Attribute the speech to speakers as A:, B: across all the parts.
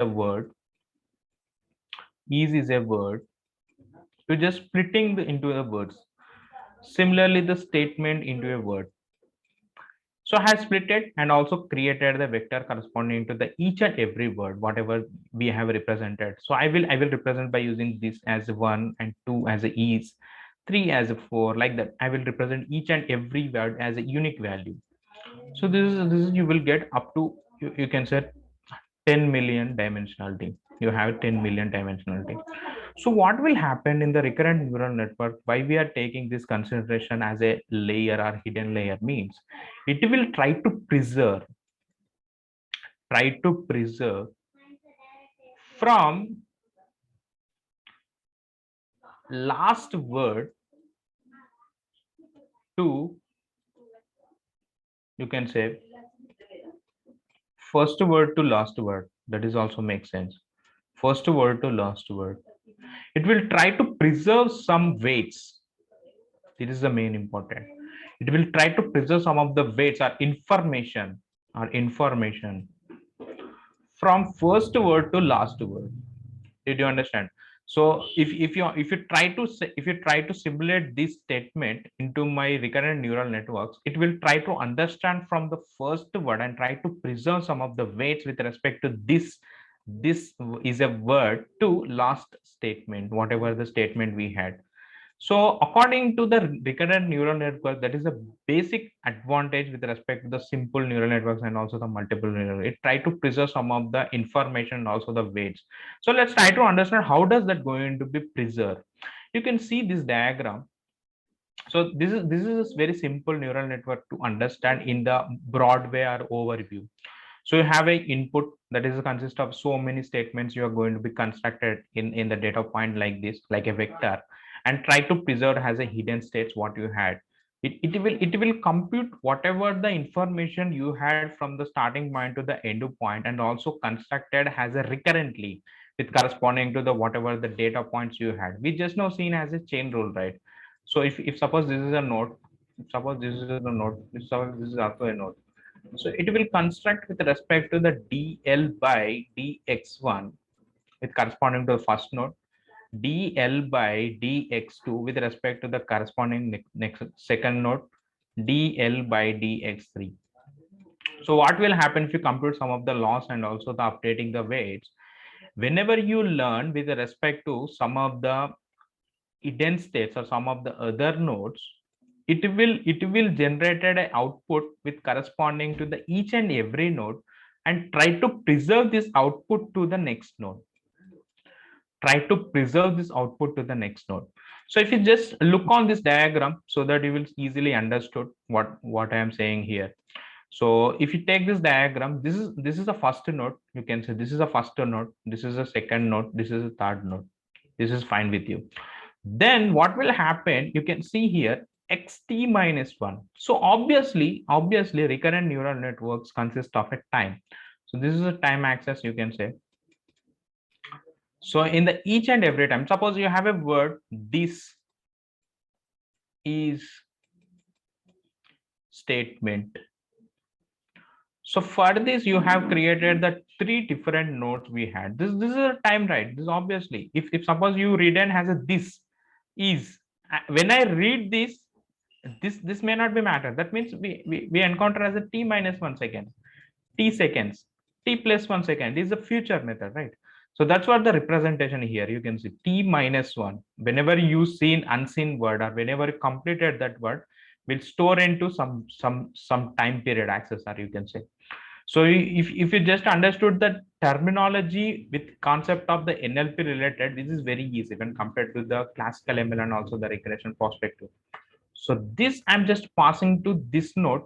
A: a word, is a word, to just splitting into the words. Similarly, the statement into a word. So I have split it and also created the vector corresponding to the each and every word, whatever we have represented. So I will represent by using this as one and two as a is, three as a four, like that. I will represent each and every word as a unique value. So this is you will get up to you can say 10 million dimensionality. You have 10 million dimensionality. So what will happen in the recurrent neural network? Why we are taking this consideration as a layer or hidden layer means it will try to preserve from last word to, you can say, first word to last word. That is also makes sense. First word to last word. It will try to preserve some weights. This is the main important. It will try to preserve some of the weights or information from first word to last word. Did you understand? So if you try to simulate this statement into my recurrent neural networks, it will try to understand from the first word and try to preserve some of the weights with respect to this is a word to last statement, whatever the statement we had. So according to the recurrent neural network, that is a basic advantage with respect to the simple neural networks and also the multiple neural. It try to preserve some of the information and also the weights. So let's try to understand how does that going to be preserved. You can see this diagram. So this is a very simple neural network to understand in the broad way or overview. So you have a input that is consist of so many statements you are going to be constructed in the data point like this, like a vector, and try to preserve as a hidden states what you had. It will compute whatever the information you had from the starting point to the end point, and also constructed as a recurrently with corresponding to the whatever the data points you had. We just now seen as a chain rule, right? So if suppose this is a node, suppose this is a node, suppose this is also a node, so it will construct with respect to the dl by dx1 with corresponding to the first node, dl by dx2 with respect to the corresponding next second node, dl by dx3. So what will happen if you compute some of the loss and also the updating the weights? Whenever you learn with respect to some of the hidden states or some of the other nodes, it will generate an output with corresponding to the each and every node and try to preserve this output to the next node. Try to preserve this output to the next node. So if you just look on this diagram so that you will easily understood what I am saying here. So if you take this diagram, this is the first node. You can say this is the first node, this is the second node, this is the third node. This is fine with you. Then what will happen, you can see here xt minus 1. So obviously recurrent neural networks consist of a time. So this is a time axis, you can say. So in the each and every time, suppose you have a word, this is statement. So for this you have created the three different nodes we had. This is a time, right? This obviously if suppose you read and has a this is, when I read this may not be matter. That means we encounter as a t minus 1 second, t seconds, t plus 1 second is the future method, right? So that's what the representation here. You can see t minus 1. Whenever you see an unseen word or whenever you completed that word, will store into some time period access, or you can say. So if you just understood the terminology with concept of the NLP related, this is very easy when compared to the classical ML and also the regression perspective. So this I'm just passing to this node.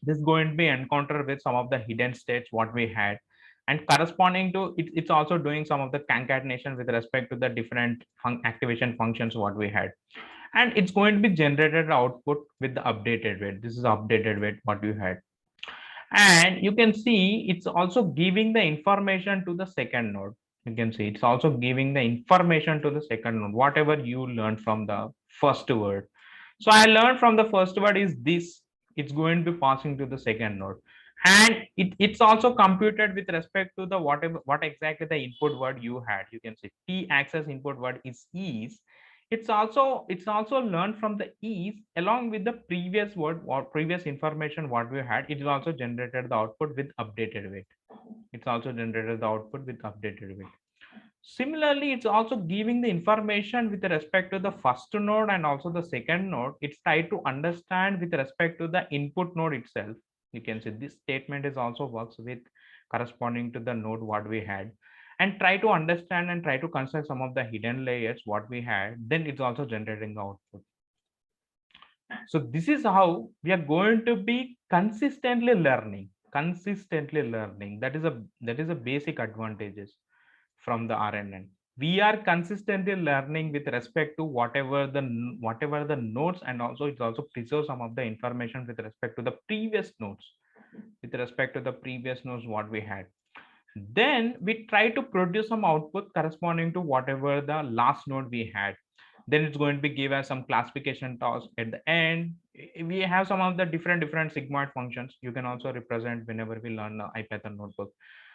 A: This is going to be encountered with some of the hidden states what we had, and corresponding to it, it's also doing some of the concatenation with respect to the different activation functions what we had, and it's going to be generated output with the updated weight. This is updated weight what you had, and you can see it's also giving the information to the second node. You can see it's also giving the information to the second node, whatever you learned from the first word. So I learned from the first word is this, it's going to be passing to the second node. and it's also computed with respect to the what exactly the input word you had. You can say t access input word is. It's also learned from the is along with the previous word or previous information what we had. It is also generated the output with updated weight. It's also generated the output with updated weight. Similarly, it's also giving the information with respect to the first node and also the second node. It's tried to understand with respect to the input node itself. You can see this statement is also works with corresponding to the node what we had, and try to understand and try to construct some of the hidden layers what we had. Then it's also generating the output. So this is how we are going to be consistently learning. Consistently learning. That is a basic advantages from the RNN. We are consistently learning with respect to whatever the nodes, and also it also preserves some of the information with respect to the previous nodes, with respect to the previous nodes what we had. Then we try to produce some output corresponding to whatever the last node we had. Then it's going to be give us some classification task at the end. We have some of the different sigmoid functions you can also represent whenever we learn the IPython notebook.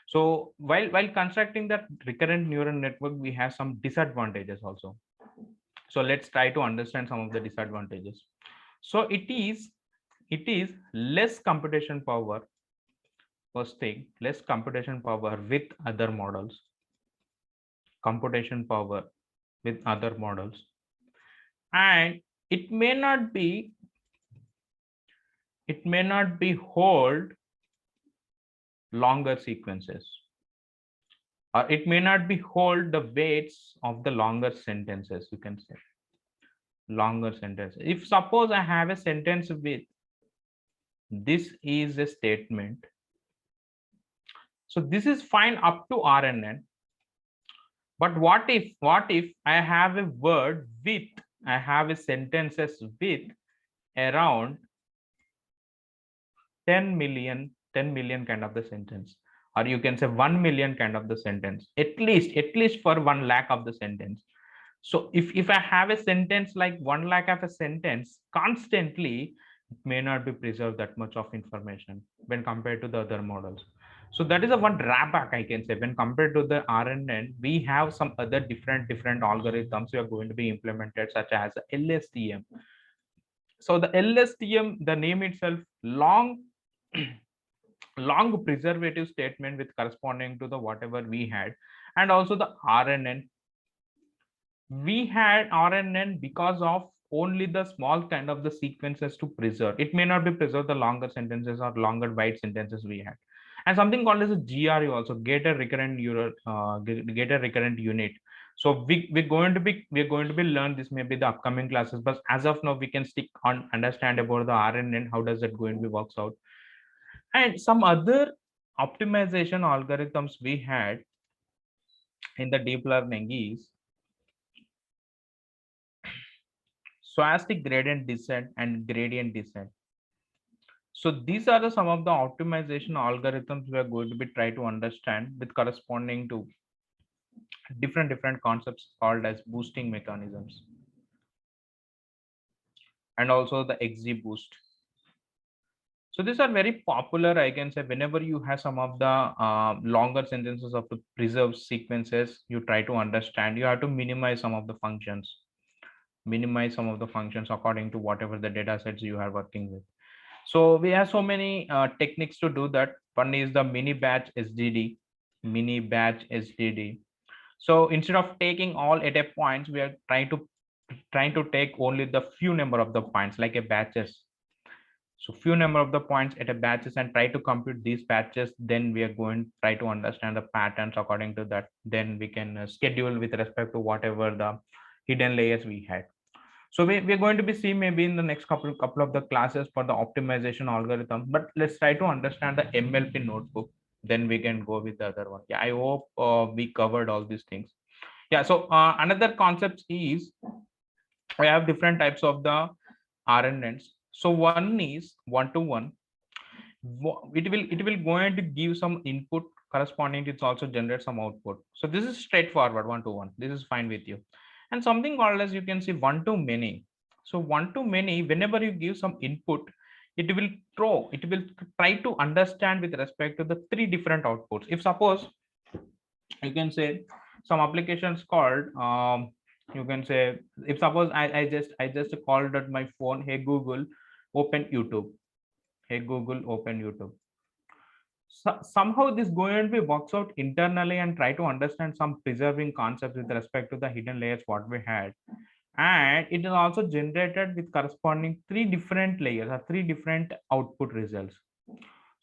A: So while constructing that recurrent neural network, we have some disadvantages also. So let's try to understand some of the disadvantages. So it is less computation power. First thing, less computation power with other models. Computation power with other models, and it may not be hold longer sequences, or it may not be hold the weights of the longer sentences. You can say longer sentences. If suppose I have a sentence with this is a statement, so this is fine up to RNN. But what if I have a word with, I have a sentences with around 10 million kind of the sentence, or you can say 1 million kind of the sentence, at least for 1 lakh of the sentence. So if I have a sentence like 1 lakh of a sentence constantly, it may not be preserved that much of information when compared to the other models. So that is a one drawback I can say. When compared to the RNN, we have some other different algorithms we are going to be implemented, such as LSTM. So the LSTM, the name itself, long long preservative statement with corresponding to the whatever we had. And also the RNN, we had RNN because of only the small kind of the sequences to preserve. It may not be preserved the longer sentences or longer wide sentences we had. And something called as a GRU also, get a recurrent unit. So we're going to be learn this maybe the upcoming classes, but as of now we can stick on understand about the RNN, how does that going to be works out. And some other optimization algorithms we had in the deep learning is stochastic gradient descent and gradient descent. So these are some of the optimization algorithms we are going to be try to understand with corresponding to different concepts called as boosting mechanisms, and also the XGBoost. So these are very popular, I can say. Whenever you have some of the longer sentences of the preserved sequences, you try to understand, you have to minimize some of the functions, according to whatever the data sets you are working with. So we have so many techniques to do that. One is the mini batch SDD. So instead of taking all at a point, we are trying to take only the few number of the points like a batches. So few number of the points at a batches and try to compute these batches. Then we are going to try to understand the patterns according to that. Then we can schedule with respect to whatever the hidden layers we had. So we're going to be seeing maybe in the next couple of the classes for the optimization algorithm, but let's try to understand the MLP notebook. Then we can go with the other one. Yeah, I hope we covered all these things. Yeah, so another concept is we have different types of the RNNs. So one is one-to-one. It will going to give some input corresponding to, it's also generate some output. So this is straightforward one-to-one. This is fine with you. And something called as, you can see, one-to-many. So one-to-many, whenever you give some input, it will try to understand with respect to the three different outputs. If suppose you can say some applications called you can say, if suppose I just called at my phone, hey Google, open YouTube. Hey Google, open YouTube. Somehow this going to be works out internally and try to understand some preserving concepts with respect to the hidden layers what we had, and it is also generated with corresponding three different layers or three different output results.